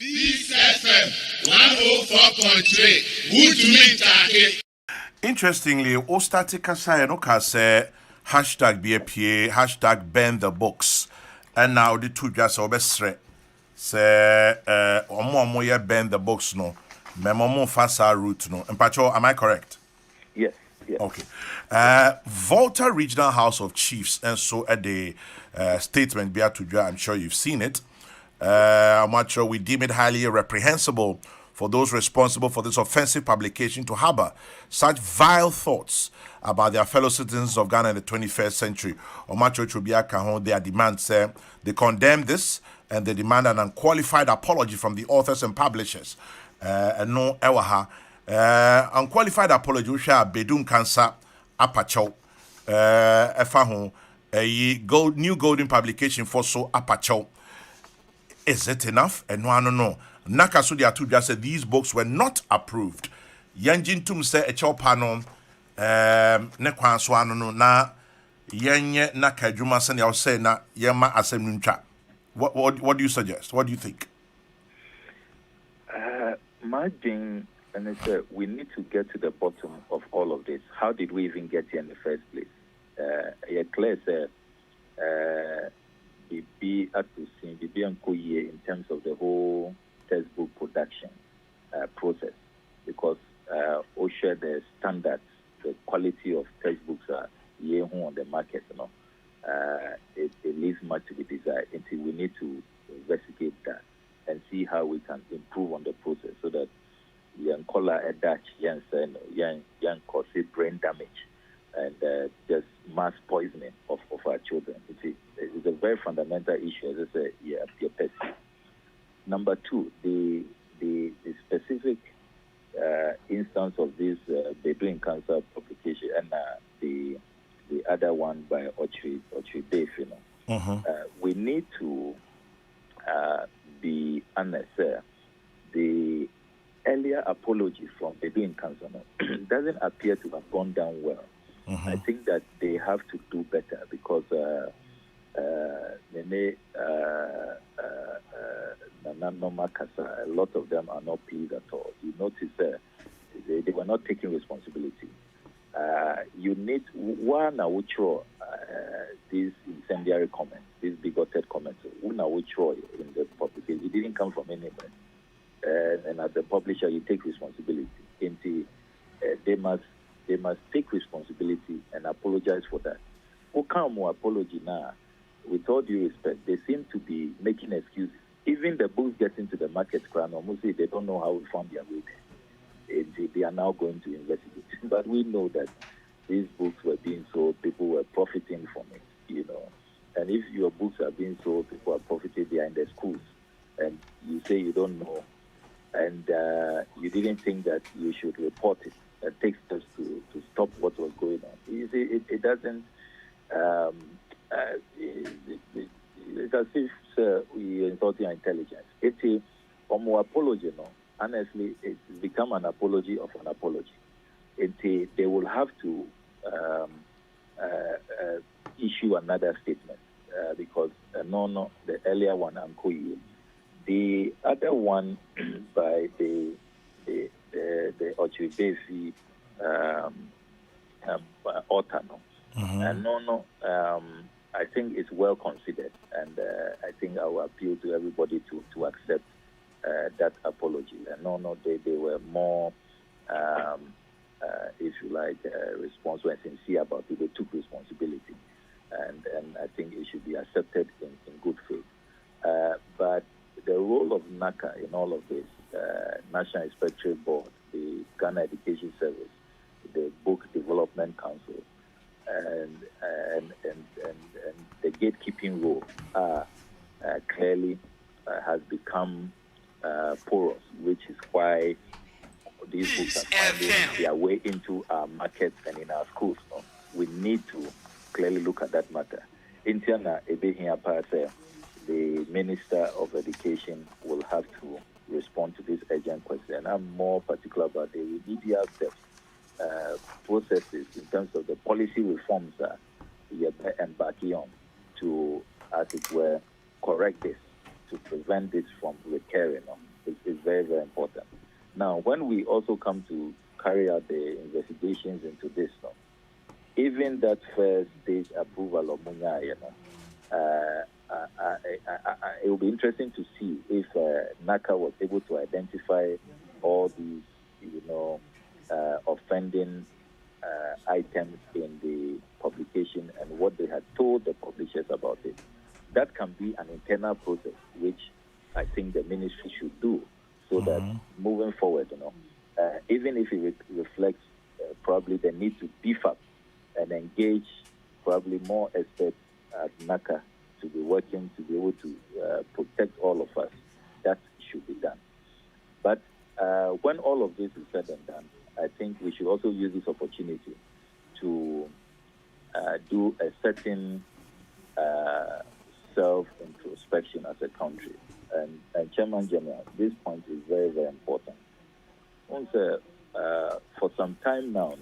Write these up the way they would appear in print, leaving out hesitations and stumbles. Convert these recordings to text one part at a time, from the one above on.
Peace FM 104.3. Good to meet. Interestingly, Ostatika Sayanoka say hashtag BAPA, hashtag ban the books. And now the two just obesre say omo ye ban the books no. Memomo fasa route no. Mpacho, am I correct? Yes. Okay. Volta Regional House of Chiefs, and so at the statement, I'm sure you've seen it. I'm sure we deem it highly reprehensible for those responsible for this offensive publication to harbor such vile thoughts about their fellow citizens of Ghana in the 21st century. Omacho Chubiaka, their demands say they condemn this and they demand an unqualified apology from the authors and publishers. And no ewaha. Unqualified apology, which are Bedun Cancer, Apacho, Efaho, a new golden publication for so Apacho. Is it enough? And no. Nakasudi Atuja said these books were not approved. Yanjin Tum said a chopano, Nekwan Swano, na Yanye Nakajuma Sani, I'll say na Yama Asemuncha. What do you suggest? What do you think? My thing, and it's we need to get to the bottom of all of this. How did we even get here in the first place? Claire said, Bibi Atusin, Bibi Ankoye in terms of the whole textbook production process, because OSHA, the standards, the quality of textbooks are on the market, it leaves much to be desired. Until we need to investigate that and see how we can improve on the process so that young color a Dutch, young cause brain damage and just mass poisoning of our children. It's a very fundamental issue, as I say, Number two, the specific instance of this Bedouin cancer publication and the other one by Ochi Dave, we need to be honest. The earlier apology from Bedouin cancer doesn't appear to have gone down well. I think that they have to do better because a lot of them are not pleased at all. You notice they were not taking responsibility. You need one which these incendiary comments, these bigoted comments, one which in the publication, it didn't come from anywhere. And as a publisher, you take responsibility. They must take responsibility and apologize for that. Who come more apology now? With all due respect, they seem to be making excuses. Even the books get into the market, almost say they don't know how we found their way there. They are now going to investigate. But we know that these books were being sold, people were profiting from it, And if your books are being sold, people are profiting, they are in the schools. And you say you don't know, and you didn't think that you should report it and take steps to stop what was going on. You see, it doesn't... it's as if we insulting our intelligence. It's a apology, honestly, it's become an apology of an apology. They will have to issue another statement because the earlier one, Ankoye, the other one by the Ochibefi author, I think it's well considered, and I think I will appeal to everybody to accept that apology. And they were more, if you like, responsible and sincere about it. They took responsibility, and I think it should be accepted in good faith. But the role of NACA in all of this, National Inspectorate Board, the Ghana Education Service, the Book Development Council, and the gatekeeping role clearly has become porous, which is why these books are finding their way into our markets and in our schools. We need to clearly look at that matter. Interna the Minister of Education will have to respond to this urgent question. I'm more particular about the remedial steps, processes in terms of the policy reforms that we are embarking on to, as it were, correct this, to prevent this from recurring. is very, very important. Now, when we also come to carry out the investigations into this, no, even that first stage approval of Munya, it will be interesting to see if NACA was able to identify all these, offending items in the publication and what they had told the publishers about it. That can be an internal process, which I think the ministry should do, so that moving forward, even if it reflects probably the need to beef up and engage probably more experts at NACA to be working to be able to protect all of us, that should be done. But when all of this is said and done, I think we should also use this opportunity to do a certain self-introspection as a country. And Chairman General, this point is very, very important. For some time now,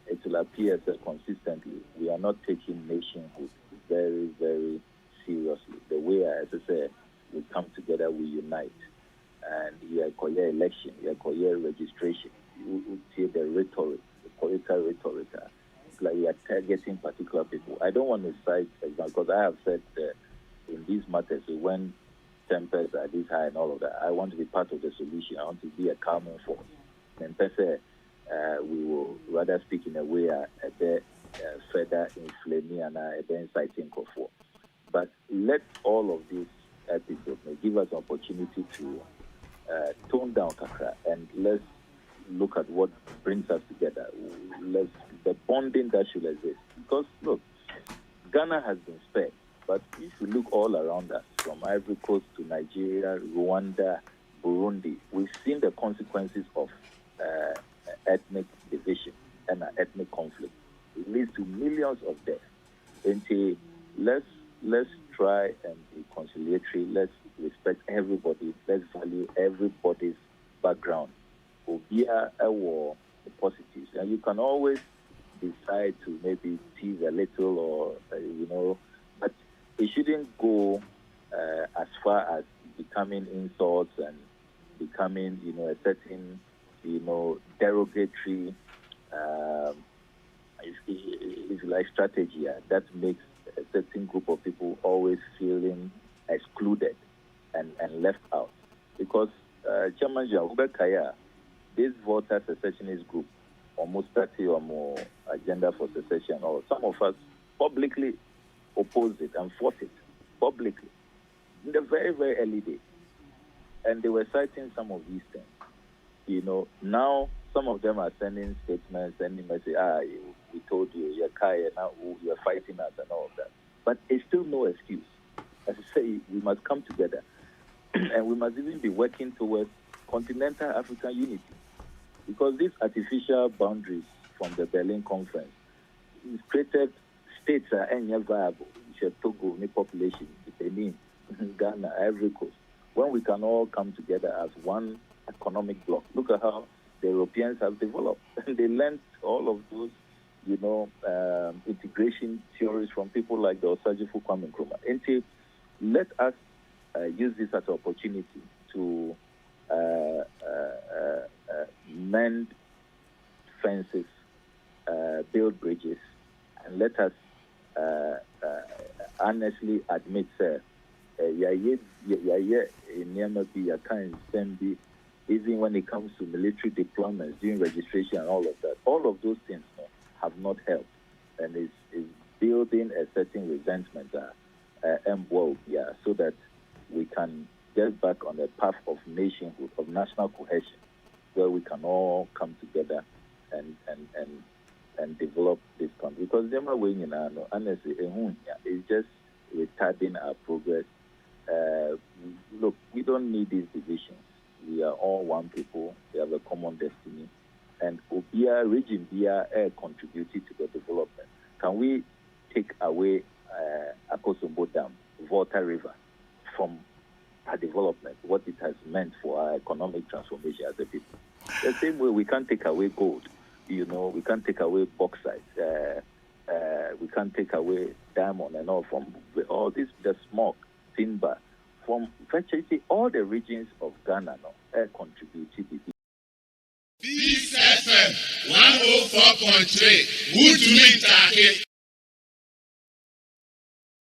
it will appear that consistently we are not taking nationhood very, very seriously. The way, as I said, we come together, we unite. And you are election, you are registration, you hear the rhetoric, the political rhetoric. It's like we are targeting particular people. I don't want to cite examples, because I have said in these matters, when tempers are this high and all of that, I want to be part of the solution. I want to be a calming force. And we will rather speak in a way a bit further inflaming and a bit inciting for. But let all of these episodes give us an opportunity to tone down Kakra, and let's look at what brings us together. The bonding that should exist. Because, look, Ghana has been spared, but if you look all around us, from Ivory Coast to Nigeria, Rwanda, Burundi, we've seen the consequences of ethnic division and ethnic conflict. It leads to millions of deaths. And let's try and be conciliatory. Let's respect everybody. Let's value everybody's background. Obia the positives, and you can always decide to maybe tease a little, or but it shouldn't go as far as becoming insults and becoming a certain derogatory if you like strategy that makes a certain group of people always feeling excluded and left out. Because Chairman Ubekaya, this voter secessionist group almost 30 or more agenda for secession, or some of us publicly opposed it and fought it publicly in the very, very early days. And they were citing some of these things. Now some of them are sending statements, sending messages, we told you, you're Kaya, now you're fighting us and all of that. But it's still no excuse. As I say, we must come together and we must even be working towards continental African unity. Because these artificial boundaries from the Berlin Conference created states are viable. Tongu, population, Benin, Ghana, Ivory Coast. When we can all come together as one economic bloc. Look at how the Europeans have developed. They learned all of those, integration theories from people like the Osagyefo Kwame Nkrumah. And let us use this as an opportunity to mend fences, build bridges, and let us honestly admit, even when it comes to military deployments, doing registration and all of that, all of those things have not helped, and is building a certain resentment so that we can get back on the path of nationhood, of national cohesion, where we can all come together and develop this country. Because honestly, it's just retarding our progress. Look, we don't need these divisions. We are all one people. We have a common destiny. And Obia, region Bia, contributed to the development. Can we take away Akosombo Dam, Volta River, from our development, what it has meant for our economic transformation as a people? The same way we can't take away gold. We can't take away bauxite. We can't take away diamond and all from all this, the smoke, timber, from virtually all the regions of Ghana contributed. Peace FM 104.3. Good to meet